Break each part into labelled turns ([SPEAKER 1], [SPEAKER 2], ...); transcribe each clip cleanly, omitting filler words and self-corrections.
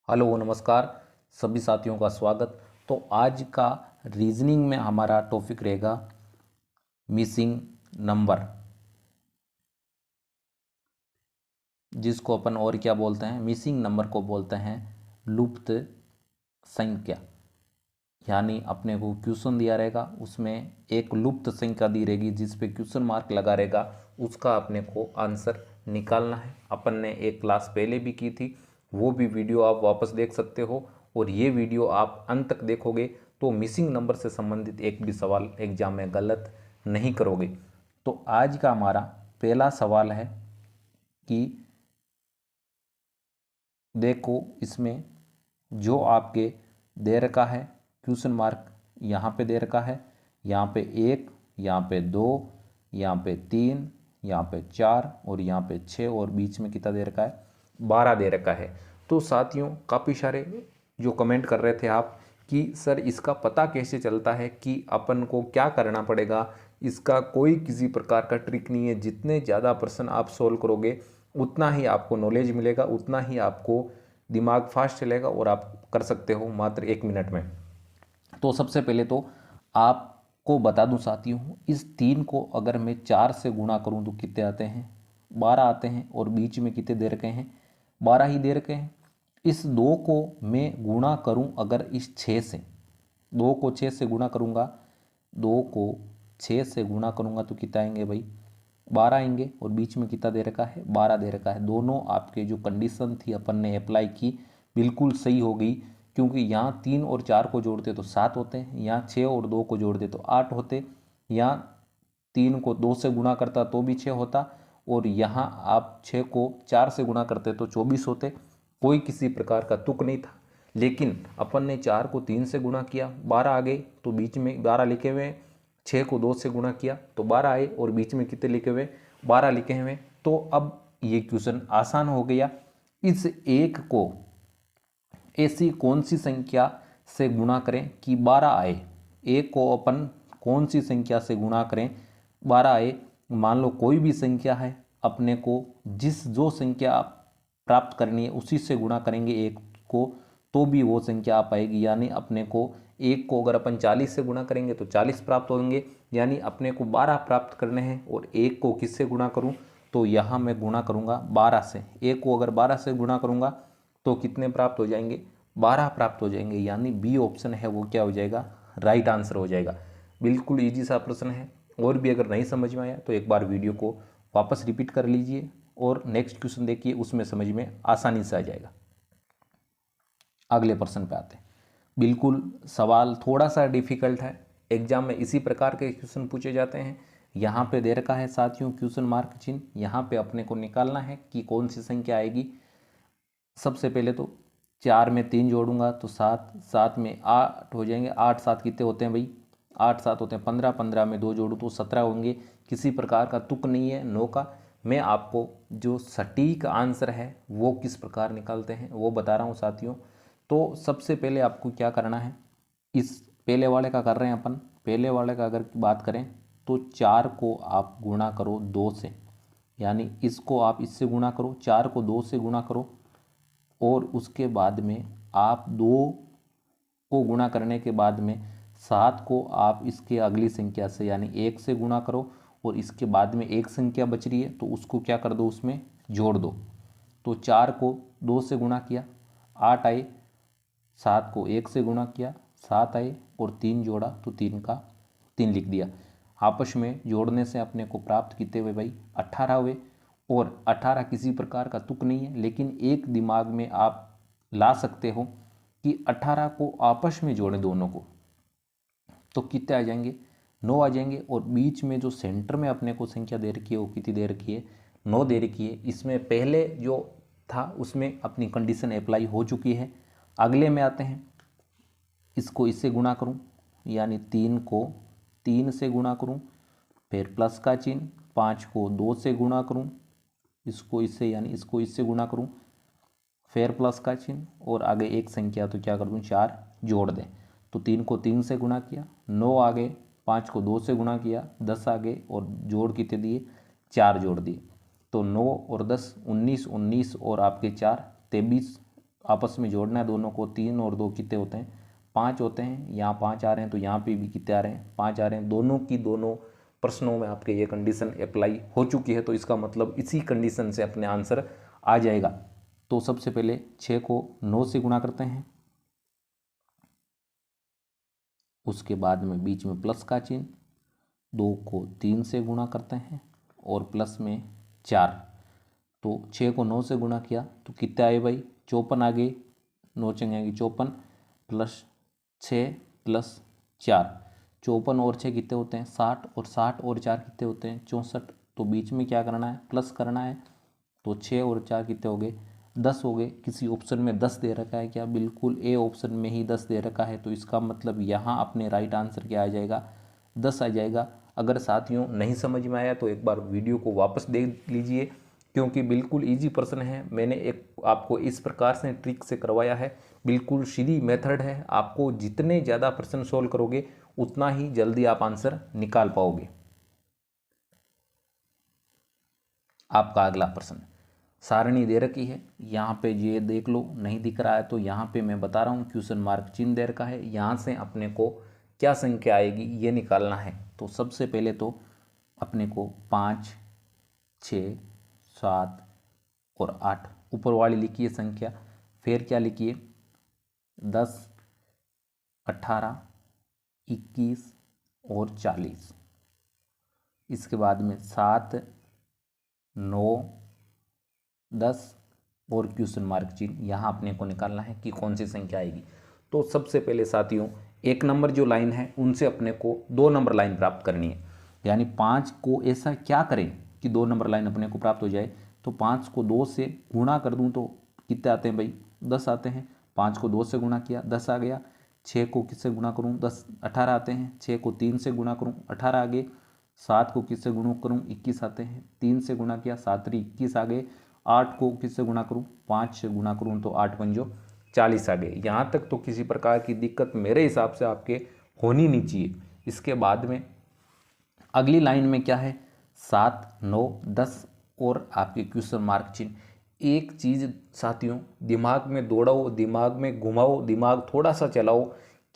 [SPEAKER 1] Hello नमस्कार सभी साथियों का स्वागत। तो आज का रीजनिंग में हमारा टॉपिक रहेगा मिसिंग नंबर, जिसको अपन और क्या बोलते हैं, मिसिंग नंबर को बोलते हैं लुप्त संख्या। यानी अपने को क्वेश्चन दिया रहेगा, उसमें एक लुप्त संख्या दी रहेगी जिस पे क्वेश्चन मार्क लगा रहेगा, उसका अपने को आंसर निकालना है। अपन ने एक क्लास पहले भी की थी, वो भी वीडियो आप वापस देख सकते हो। और ये वीडियो आप अंत तक देखोगे तो मिसिंग नंबर से संबंधित एक भी सवाल एग्जाम में गलत नहीं करोगे। तो आज का हमारा पहला सवाल है कि देखो, इसमें जो आपके दे रखा है क्वेश्चन मार्क, यहाँ पे दे रखा है, यहाँ पे 1, यहाँ पे 2, यहाँ पे 3, यहाँ पे 4 और यहाँ पे 6 और बीच में कितना दे रखा है, 12 दे रखा है। तो साथियों काफ़ी सारे जो कमेंट कर रहे थे आप कि सर इसका पता कैसे चलता है, कि अपन को क्या करना पड़ेगा। इसका कोई किसी प्रकार का ट्रिक नहीं है, जितने ज़्यादा प्रश्न आप सोल्व करोगे उतना ही आपको नॉलेज मिलेगा, उतना ही आपको दिमाग फास्ट चलेगा और आप कर सकते हो मात्र 1 मिनट में। तो सबसे पहले तो आपको बता दूं साथियों, इस 3 को अगर मैं 4 से गुणा करूं तो कितने आते हैं, 12 आते हैं। और बीच में कितने दे रखे हैं, 12 ही दे रखे हैं। इस 2 को मैं गुणा करूं अगर इस 6 से, 2 को 6 से गुणा करूंगा, 2 को 6 से गुणा करूंगा तो कितना आएंगे भाई, 12 आएंगे। और बीच में कितना दे रखा है, 12 दे रखा है। दोनों आपके जो कंडीशन थी अपन ने अप्लाई की बिल्कुल सही हो गई, क्योंकि यहाँ 3 और 4 को जोड़ते तो 7 होते हैं, यहाँ 6 और 2 को जोड़ते तो 8 होते, यहाँ 3 को 2 से गुणा करता तो भी 6 होता, और यहाँ आप 6 को 4 से गुणा करते तो 24 होते। कोई किसी प्रकार का तुक नहीं था। लेकिन अपन ने 4 को 3 से गुणा किया, 12 आ गए, तो बीच में 12 लिखे हुए हैं। 6 को 2 से गुणा किया तो 12 आए, और बीच में कितने लिखे हुए, 12 लिखे हुए। तो अब ये क्वेश्चन आसान हो गया। इस एक को ऐसी कौन सी संख्या से गुणा करें कि 12 आए, एक को अपन कौन सी संख्या से गुणा करें 12 आए। मान लो कोई भी संख्या है, अपने को जो संख्या प्राप्त करनी है उसी से गुणा करेंगे एक को, तो भी वो संख्या आ पाएगी। यानी अपने को एक को अगर अपन 40 से गुणा करेंगे तो 40 प्राप्त होंगे। यानी अपने को 12 प्राप्त करने हैं। और एक को किससे गुणा करूं, तो यहाँ मैं गुणा करूंगा 12 से। एक को अगर 12 से गुणा करूंगा तो कितने प्राप्त हो जाएंगे, 12 प्राप्त हो जाएंगे। यानी बी ऑप्शन है वो क्या हो जाएगा, राइट आंसर हो जाएगा। बिल्कुल ईजी सा प्रश्न है। और भी अगर नहीं समझ में आया तो एक बार वीडियो को वापस रिपीट कर लीजिए और नेक्स्ट क्वेश्चन देखिए, उसमें समझ में आसानी से आ जाएगा। अगले प्रश्न पे आते हैं। बिल्कुल सवाल थोड़ा सा डिफिकल्ट है, एग्जाम में इसी प्रकार के क्वेश्चन पूछे जाते हैं। यहाँ पे दे रखा है साथियों क्वेश्चन मार्क चिन्ह, यहाँ पे अपने को निकालना है कि कौन सी संख्या आएगी। सबसे पहले तो 4 में 3 जोड़ूंगा तो 7, 7 में 8 हो जाएंगे। 8 7 कितने होते हैं भाई, 8 7 होते हैं 15, 15 में 2 जोड़ूँ तो 17 होंगे। किसी प्रकार का तुक नहीं है नो का। मैं आपको जो सटीक आंसर है वो किस प्रकार निकालते हैं वो बता रहा हूँ साथियों। तो सबसे पहले आपको क्या करना है, इस पहले वाले का कर रहे हैं अपन। पहले वाले का अगर बात करें तो 4 को आप गुणा करो 2 से, यानी इसको आप इससे गुणा करो, 4 को 2 से गुणा करो। और उसके बाद में आप 2 को गुणा करने के बाद में 7 को आप इसके अगली संख्या से यानी 1 से गुणा करो। और इसके बाद में एक संख्या बच रही है तो उसको क्या कर दो, उसमें जोड़ दो। तो 4 को 2 से गुणा किया 8 आए, 7 को 1 से गुणा किया 7 आए, और 3 जोड़ा तो 3 का 3 लिख दिया। आपस में जोड़ने से अपने को प्राप्त कितने हुए भाई, 18 हुए। और 18 किसी प्रकार का तुक नहीं है, लेकिन एक दिमाग में आप ला सकते हो कि 18 को आपस में जोड़ें दोनों को तो कितने आ जाएंगे, 9 आ जाएंगे। और बीच में जो सेंटर में अपने को संख्या दे रखी है वो कितनी दे रखी है, 9 दे रखी है। इसमें पहले जो था उसमें अपनी कंडीशन अप्लाई हो चुकी है। अगले में आते हैं, इसको इससे गुणा करूं, यानी 3 को 3 से गुणा करूं, फिर प्लस का चिन्ह, 5 को 2 से गुणा करूं, इसको इससे यानी इसको इससे गुणा करूं, फिर प्लस का चिन्ह, और आगे एक संख्या तो क्या कर दूं, 4 जोड़ दें। तो 3 को 3 से गुणा किया 9 आ गए, 5 को 2 से गुणा किया 10 आ गए, और जोड़ कितने दिए, 4 जोड़ दिए। तो 9 और 10 19, 19 और आपके 4 23, आपस में जोड़ना है दोनों को। 3 और 2 कितने होते हैं? 5 होते हैं। यहाँ 5 आ रहे हैं तो यहाँ पे भी कितने आ रहे हैं? 5 आ रहे हैं। दोनों की दोनों प्रश्नों में आपके ये कंडीशन अप्लाई हो चुकी है, तो इसका मतलब इसी कंडीशन से अपने आंसर आ जाएगा। तो सबसे पहले 6 को 9 से गुणा करते हैं, उसके बाद में बीच में प्लस का चिन्ह, 2 को 3 से गुणा करते हैं और प्लस में 4। तो 6 को 9 से गुणा किया तो कितने आए भाई? 54 आ गए। 9 चंगेंगे 54 प्लस 6 प्लस 4, 54 और 6 कितने होते हैं? 60, और 60 और 4 कितने होते हैं? 64। तो बीच में क्या करना है? प्लस करना है। तो 6 और 4 कितने हो गए? 10 हो गए। किसी ऑप्शन में 10 दे रखा है क्या? बिल्कुल ए ऑप्शन में ही 10 दे रखा है, तो इसका मतलब यहाँ अपने राइट आंसर क्या आ जाएगा? 10 आ जाएगा। अगर साथियों नहीं समझ में आया तो एक बार वीडियो को वापस देख लीजिए, क्योंकि बिल्कुल इजी प्रश्न है। मैंने एक आपको इस प्रकार से ट्रिक से करवाया है, बिल्कुल सीधी मेथड है। आपको जितने ज़्यादा प्रश्न सोल्व करोगे उतना ही जल्दी आप आंसर निकाल पाओगे। आपका अगला प्रश्न, सारणी दे रखी है, यहाँ पे ये देख लो। नहीं दिख रहा है तो यहाँ पे मैं बता रहा हूँ, क्वेश्चन मार्क चिन्ह दे रखा है। यहाँ से अपने को क्या संख्या आएगी ये निकालना है। तो सबसे पहले तो अपने को 5, 6, 7 और 8 ऊपर वाली लिखिए संख्या। फिर क्या लिखिए? 10, 18, 21 और 40। इसके बाद में 7, 9, 10 और क्वेश्चन मार्क चिन्ह। यहाँ अपने को निकालना है कि कौन सी संख्या आएगी। तो सबसे पहले साथियों 1 नंबर जो लाइन है उनसे अपने को 2 नंबर लाइन प्राप्त करनी है। यानी 5 को ऐसा क्या करें कि 2 नंबर लाइन अपने को प्राप्त हो जाए। तो 5 को 2 से गुणा कर दूं तो कितने आते हैं भाई? 10 आते हैं। 5 को 2 से गुणा किया 10 आ गया। 6 को किससे गुणा करूं? 10, 18 आते हैं। 6 को 3 से गुणा करूं 18 आ गए। 7 को किससे गुणा करूं? 21 आते हैं। 3 से गुणा किया 7 3 21 आ गए। 8 को किससे गुणा करूं? 5 से गुणा करूं तो 8 पंजो 40 आ गए। यहाँ तक तो किसी प्रकार की दिक्कत मेरे हिसाब से आपके होनी नहीं चाहिए। इसके बाद में अगली लाइन में क्या है? 7, 9, 10 और आपके क्वेश्चन मार्क चिन्ह। एक चीज़ साथियों दिमाग में दौड़ाओ, दिमाग में घुमाओ, दिमाग थोड़ा सा चलाओ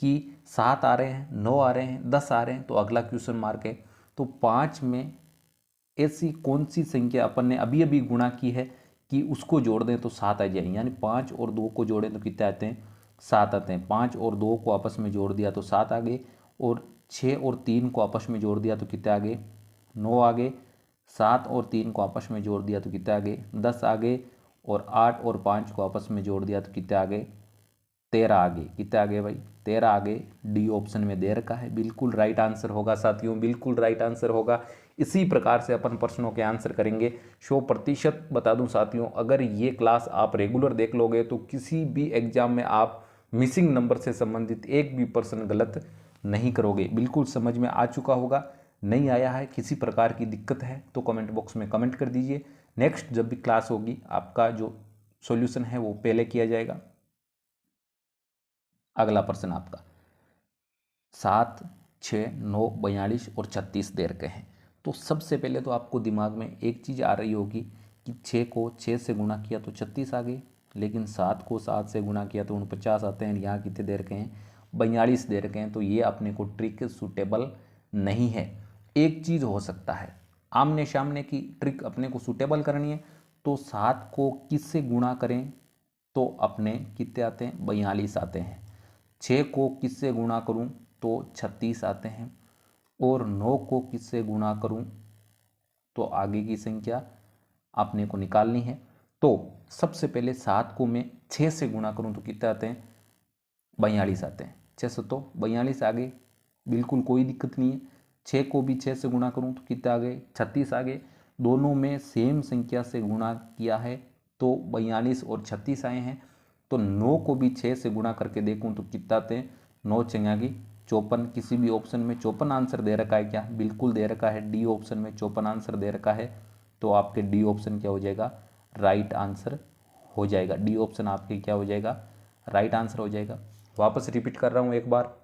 [SPEAKER 1] कि 7 आ रहे हैं, 9 आ रहे हैं, 10 आ रहे हैं तो अगला क्वेश्चन मार्क है। तो 5 में ऐसी कौन सी संख्या अपन ने अभी अभी गुणा की है कि उसको जोड़ दें तो 7 आ जाए। यानी 5 और 2 को जोड़ें तो कितने आते हैं? 7 आते हैं। 5 और 2 को आपस में जोड़ दिया तो 7 आ गए, और 6 और 3 को आपस में जोड़ दिया तो कितने आ गए? 9 आ गए। 7 और 3 को आपस में जोड़ दिया तो कितने आ गए? 10 आ गए। और 8 और 5 को आपस में जोड़ दिया तो कितने आ गए? 13 आ गए। कितने आ गए भाई? 13 आ गए। डी ऑप्शन में दे रखा है, बिल्कुल राइट आंसर होगा साथियों, बिल्कुल राइट आंसर होगा। इसी प्रकार से अपन प्रश्नों के आंसर करेंगे। 100% बता दूं साथियों, अगर ये क्लास आप रेगुलर देख लोगे तो किसी भी एग्जाम में आप मिसिंग नंबर से संबंधित एक भी प्रश्न गलत नहीं करोगे। बिल्कुल समझ में आ चुका होगा। नहीं आया है, किसी प्रकार की दिक्कत है तो कमेंट बॉक्स में कमेंट कर दीजिए। नेक्स्ट जब भी क्लास होगी आपका जो सॉल्यूशन है वो पहले किया जाएगा। अगला प्रश्न आपका 7, 6, 9, 42 और 36 दे रखे हैं। तो सबसे पहले तो आपको दिमाग में एक चीज़ आ रही होगी कि 6 को 6 से गुणा किया तो 36 आ गए, लेकिन 7 को 7 से गुणा किया तो 49 आते हैं। यहाँ कितने दे रखे हैं? 42 दे रखे हैं। तो ये अपने को ट्रिक सूटेबल नहीं है। एक चीज़ हो सकता है, आमने सामने की ट्रिक अपने को सूटेबल करनी है तो 7 को किस से गुणा करें तो अपने कितने आते हैं? 42 आते हैं। 6 को किससे गुणा करूं तो 36 आते हैं। और 9 को किससे गुणा करूं तो आगे की संख्या आपने को निकालनी है। तो सबसे पहले 7 को मैं 6 से गुणा करूं तो कितने आते हैं? 42 आते हैं। 6 से तो 42 आ गए, बिल्कुल कोई दिक्कत नहीं है। 6 को भी 6 से गुणा करूं तो कितने आ गए? 36 आ गए। दोनों में सेम संख्या से गुणा किया है तो 42 और 36 आए हैं। तो 9 को भी 6 से गुणा करके देखूं तो कितना आते हैं? 9 चंगागी 54। किसी भी ऑप्शन में 54 आंसर दे रखा है क्या? बिल्कुल दे रखा है। डी ऑप्शन में 54 आंसर दे रखा है। तो आपके डी ऑप्शन क्या हो जाएगा? राइट आंसर हो जाएगा। डी ऑप्शन आपके क्या हो जाएगा? राइट आंसर हो जाएगा। वापस रिपीट कर रहा हूँ एक बार,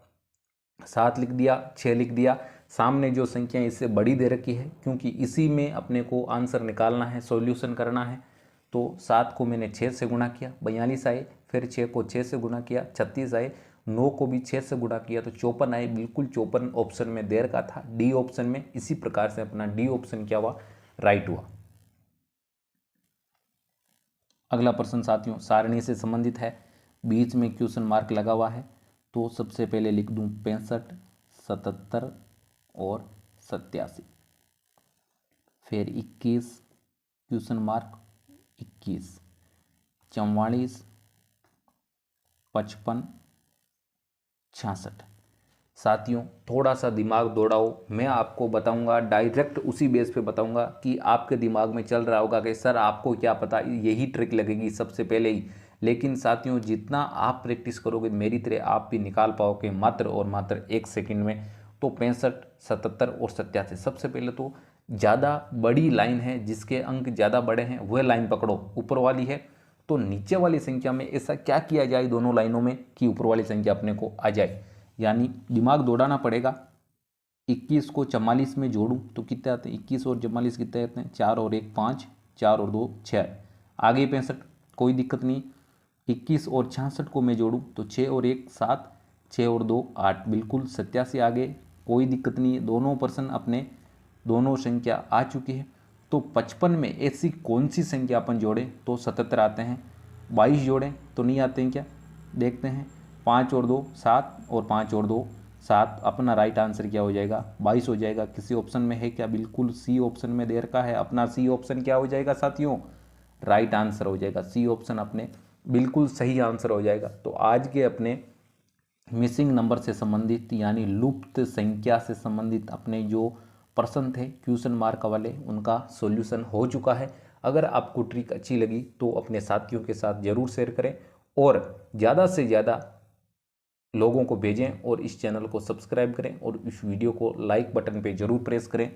[SPEAKER 1] 7 लिख दिया, 6 लिख दिया। सामने जो संख्या इससे बड़ी दे रखी है, क्योंकि इसी में अपने को आंसर निकालना है, सॉल्यूशन करना है। तो 7 को मैंने 6 से गुणा किया 42 आए, फिर 6 को 6 से गुणा किया 36 आए, 9 को भी 6 से गुणा किया तो 54 आए। बिल्कुल 54 ऑप्शन में देर का था, डी ऑप्शन में। इसी प्रकार से अपना डी ऑप्शन क्या हुआ, राइट हुआ। अगला प्रश्न साथियों सारणी से संबंधित है, बीच में क्वेश्चन मार्क लगा हुआ है, तो सबसे पहले लिख दूं 65, 77 और 87, फिर 21 क्वेश्चन मार्क 21, 44, 55, 66। साथियों थोड़ा सा दिमाग दौड़ाओ, मैं आपको बताऊंगा डायरेक्ट उसी बेस पे बताऊंगा कि आपके दिमाग में चल रहा होगा कि सर आपको क्या पता, यही ट्रिक लगेगी सबसे पहले ही। लेकिन साथियों जितना आप प्रैक्टिस करोगे मेरी तरह आप भी निकाल पाओगे मात्र और मात्र 1 सेकंड में। तो 65, 77 और 87। सबसे पहले तो ज़्यादा बड़ी लाइन है, जिसके अंक ज़्यादा बड़े हैं वह लाइन पकड़ो, ऊपर वाली है। तो नीचे वाली संख्या में ऐसा क्या किया जाए दोनों लाइनों में कि ऊपर वाली संख्या अपने को आ जाए, यानी दिमाग दौड़ाना पड़ेगा। 21 को 44 में जोड़ूं तो कितने आते हैं, 21 और 44 कितने आते हैं, 4 और 1 5, 4 और 2 6। आगे 65, कोई दिक्कत नहीं। 21 और 66 को मैं जोड़ूं तो 6 और 1 7, 6 और 2 8, बिल्कुल 87 आगे, कोई दिक्कत नहीं है। दोनों पर्सन अपने दोनों संख्या आ चुकी है। तो 55 में ऐसी कौन सी संख्या अपन जोड़ें तो 77 आते हैं। 22 जोड़ें तो नहीं आते हैं क्या, देखते हैं। 5 और 2 7 और 5 और 2 7, अपना राइट आंसर क्या हो जाएगा, 22 हो जाएगा। किसी ऑप्शन में है क्या, बिल्कुल सी ऑप्शन में देर का है। अपना सी ऑप्शन क्या हो जाएगा साथियों, राइट आंसर हो जाएगा। सी ऑप्शन अपने बिल्कुल सही आंसर हो जाएगा। तो आज के अपने मिसिंग नंबर से संबंधित यानी लुप्त संख्या से संबंधित अपने जो प्रश्न थे क्वेश्चन मार्क वाले, उनका सॉल्यूशन हो चुका है। अगर आपको ट्रिक अच्छी लगी तो अपने साथियों के साथ जरूर शेयर करें और ज़्यादा से ज़्यादा लोगों को भेजें और इस चैनल को सब्सक्राइब करें और इस वीडियो को लाइक बटन पे जरूर प्रेस करें।